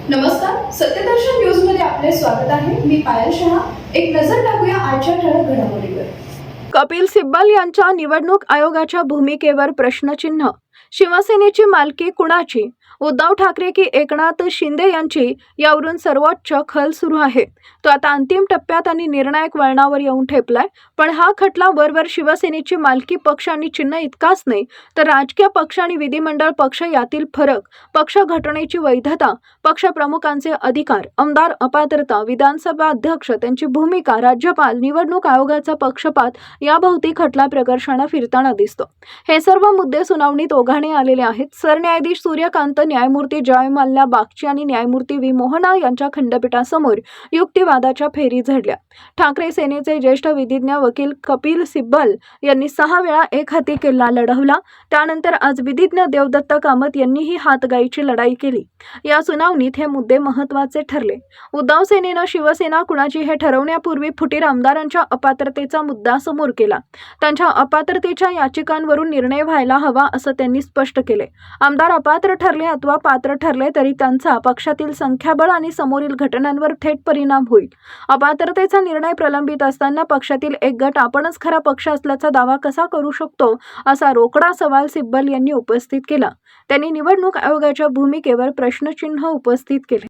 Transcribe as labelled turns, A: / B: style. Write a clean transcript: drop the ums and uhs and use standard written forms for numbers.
A: नमस्कार, सत्यदर्शन न्यूज मध्ये आपले स्वागत आहे. मी पायल शहा. एक नजर टाकूया आजच्या ठळक घडामोडीवर.
B: कपिल सिब्बल यांच्या निवडणूक आयोगाच्या भूमिकेवर प्रश्नचिन्ह. शिवसेनेची मालकी कुणाची? उद्धव ठाकरे की एकनाथ शिंदे यांची? यावरून सर्वोच्च खल सुरू आहे. तो आता अंतिम टप्प्यात आणि निर्णायक वळणावर येऊन ठेपलाय. पण हा खटला वरवर शिवसेनेची मालकी, पक्ष आणि चिन्ह इतकाच नाही, तर राजकीय पक्ष आणि विधिमंडळ पक्ष यातील फरक, पक्ष घटनेची वैधता, पक्ष प्रमुखांचे अधिकार, आमदार अपात्रता, विधानसभा अध्यक्ष त्यांची भूमिका, राज्यपाल, निवडणूक आयोगाचा पक्षपात याभोवती खटला प्रकर्षाने फिरताना दिसतो. हे सर्व मुद्दे सुनावणीत ओघाने आलेले आहेत. सरन्यायाधीश सूर्यकांत, न्यायमूर्ती जयमाल्या बागची आणि न्यायमूर्ती व्ही मोहना यांच्या खंडपीठासमोर युक्तिवादाच्या फेरी झडल्या. ठाकरे सेनेचे ज्येष्ठ विधिज्ञ वकील कपिल सिब्बल यांनी 6 वेळा एकहाती किल्ला लढवला. त्यानंतर आज विधिज्ञ देवदत्त कामत यांनीही हातगाईची लढाई केली. या सुनावणीत हे मुद्दे महत्त्वाचे ठरले. उद्धव सेनेनं शिवसेना कुणाची हे ठरवण्यापूर्वी फुटीर आमदारांच्या अपात्रतेचा मुद्दा समोर केला. त्यांच्या अपात्रतेच्या याचिकांवरून निर्णय व्हायला हवा असं त्यांनी स्पष्ट केले. आमदार अपात्र ठरले अथवा पात्र ठरले तरी त्यांचा पक्षातील संख्याबळ आणि समोरील घटनांवर थेट परिणाम होईल. अपात्रतेचा निर्णय प्रलंबित असताना पक्षातील एक गट आपणच खरा पक्ष असल्याचा दावा कसा करू शकतो, असा रोकडा सवाल सिब्बल यांनी उपस्थित केला. त्यांनी निवडणूक आयोगाच्या भूमिकेवर प्रश्नचिन्ह उपस्थित केले.